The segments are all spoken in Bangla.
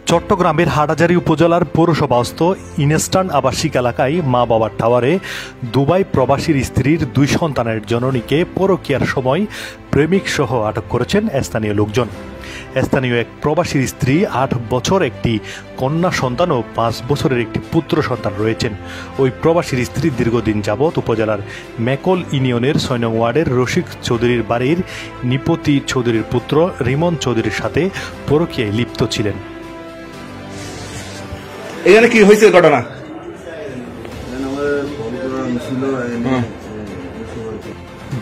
চট্টগ্রামের হাটহাজারী উপজেলার পৌরসভাস্থ ইনস্টার্ন আবাসিক এলাকায় মা বাবার টাওয়ারে দুবাই প্রবাসীর স্ত্রীর 2 সন্তানের জননীকে পরকীয়ার সময় প্রেমিক সহ আটক করেছেন স্থানীয় লোকজন। স্থানীয় এক প্রবাসীর স্ত্রী 8 বছর একটি কন্যা সন্তান ও 5 বছরের একটি পুত্র সন্তান রয়েছেন। ওই প্রবাসীর স্ত্রী দীর্ঘদিন যাবৎ উপজেলার মেকল ইউনিয়নের 6 নং ওয়ার্ডের রশিক চৌধুরীর বাড়ির নিপতি চৌধুরীর পুত্র রিমন চৌধুরীর সাথে পরকীয়ায় লিপ্ত ছিলেন। এখানে কি হয়েছে ঘটনা?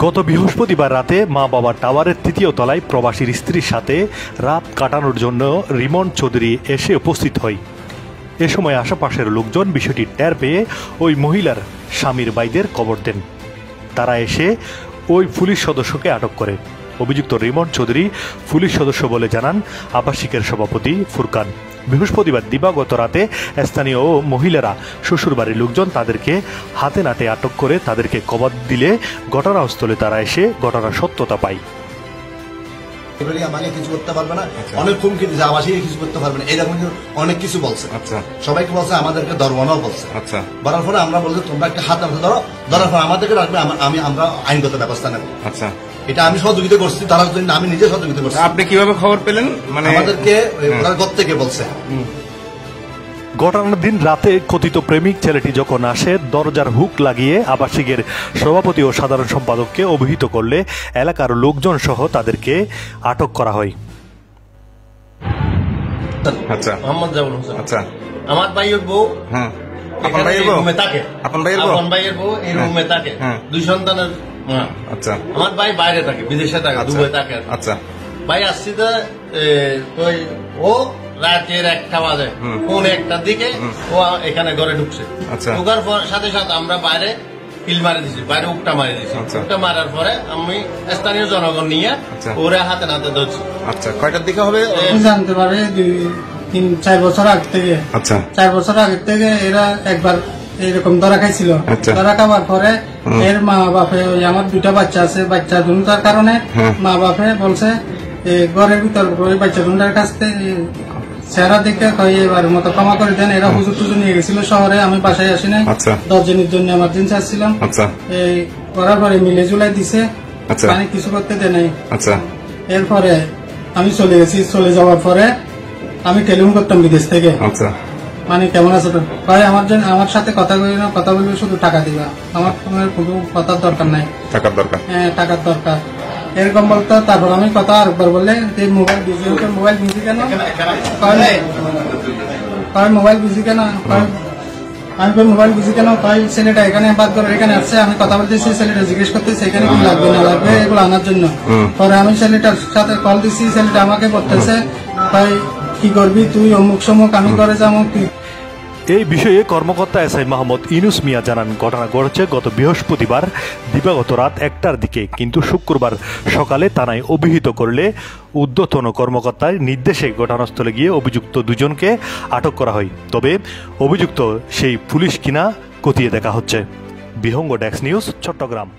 গত বৃহস্পতিবার রাতে মা বাবার টাওয়ারের 3য় তলায় প্রবাসীর স্ত্রীর সাথে রাত কাটানোর জন্য রিমন চৌধুরী এসে উপস্থিত হয়। এ সময় আশেপাশের লোকজন বিষয়টি টের পেয়ে ওই মহিলার স্বামীর ভাইদের খবর দেন। তারা এসে ওই পুলিশ সদস্যকে আটক করে। অভিযুক্ত রিমন চৌধুরী পুলিশ সদস্য বলে জানান আবাসিকের সভাপতি ফুরকান। বৃহস্পতিবার দিবাগত রাতে স্থানীয় মহিলারা শ্বশুরবাড়ির লোকজন তাদেরকে হাতে নাতে আটক করে তাদেরকে কবর দিলে ঘটনাস্থলে তারা এসে ঘটনার সত্যতা পায়। আমাকে কিছু করতে পারবে না, অনেক হুমকি দিচ্ছে, আবাসিক কিছু করতে পারবে না, এরকম অনেক কিছু বলছে। আচ্ছা, সবাইকে বলছে, আমাদেরকে ধর্মাও বলছে। আচ্ছা, বলার পরে আমরা বলছি তোমরা একটা হাত ধরো, ধরার পর আমাদেরকে রাখবে, আমরা আইনগত ব্যবস্থা নেব। আচ্ছা, এটা আমি সহযোগিতা করছি, ধরার জন্য আমি নিজে সহযোগিতা করছি। আপনি কিভাবে খবর পেলেন? মানে আমাদেরকে ঘর থেকে বলছে। ঘটনার দিন রাতে কথিত প্রেমিক ছেলেটি যখন আসে দরজার হুক লাগিয়ে আবাসিকের সভাপতি ও সাধারণ সম্পাদককে অভিহিত করলে এলাকার লোকজন সহ তাদেরকে আটক করা হয়। আচ্ছা, মোহাম্মদ জাউল হোসেন। আচ্ছা, আমার ভাইয়ের বউ, হ্যাঁ, আপনার ভাইয়ের বউ থাকে, আপনার ভাইয়ের বউ এই রুমে থাকে, 2 সন্তানের। আচ্ছা, আমার ভাই বাইরে থাকে, বিদেশে থাকে, দুবাই থাকে। আচ্ছা, ভাই আসছি তো ও রাতের 1টা বাজে, কোন 1টার দিকে ও এখানে ঘরে ঢুকছে। ঢুকার পর সাথে সাথে আমরা বাইরে কিল মারি দিছি, বাইরে উকটা মারি দিছি। উকটা মারার পরে আমি স্থানীয় জনগণ নিয়ে ওরা হাতে নাতে ধরছি। আচ্ছা, কয়টার দিকে হবে জানতে পারে? 3-4 বছর আগে থেকে। আচ্ছা, 4 বছর আগে থেকে এরা একবার এরকম ধরা খাইছিল। ধরা খাওয়ার পরে এর মা বাপে, ওই আমার 2টা বাচ্চা আছে, বাচ্চা দুটার কারণে মা বাপে বলছে ঘরের ভিতর ওই বাচ্চা দুটার কাছ থেকে চেহারা দেখে এবার মতো ক্ষমা করে দেন। এরা হুজুর টুজুর নিয়ে গেছিল শহরে, আমি বাসায় আসি নাই, 10 দিনের জন্য এমার্জেন্সি আসছিলাম। এই করার পরে মিলে জুলাই দিছে, মানে কিছু করতে দেয় নাই। এরপরে আমি চলে গেছি। চলে যাওয়ার পরে আমি টেলিফোন করতাম বিদেশ থেকে, মানে কেমন আছে তো ভাই, আমার সাথে কথা বলি না, কথা বলবে শুধু টাকা দিবা, আমার কোনো কথার দরকার নাই, টাকার দরকার। হ্যাঁ, টাকার দরকার, এরকম বলতো। তারপর আমি কথা আরেকবার বললে মোবাইল বিজি হতো, মোবাইল বিজি কেন, মোবাইল বিজি কেন, আমি মোবাইল বিজি কেন, ছেলেটা এখানে বাদ করে এখানে আসছে, আমি কথা বলতেছি, ছেলেটা জিজ্ঞেস করতেছি এখানে কি লাগবে না লাগবে এগুলো আনার জন্য। পরে আমি ছেলেটার সাথে কল দিচ্ছি, ছেলেটা আমাকে বলতেছে ভাই কি করবি তুই, অমুক সমুক, আমি করে যাবো। এই বিষয়ে কর্মকর্তা এসআই মোহাম্মদ ইউনুস মিয়া জানান, ঘটনা ঘটেছে গত বৃহস্পতিবার দিবাগত রাত 1টার দিকে, কিন্তু শুক্রবার সকালে থানায় অভিহিত করলে ঊর্ধ্বতন কর্মকর্তার নির্দেশে ঘটনাস্থলে গিয়ে অভিযুক্ত 2জনকে আটক করা হয়। তবে অভিযুক্ত সেই পুলিশ কিনা খতিয়ে দেখা হচ্ছে। বিহঙ্গ ডেস্ক নিউজ, চট্টগ্রাম।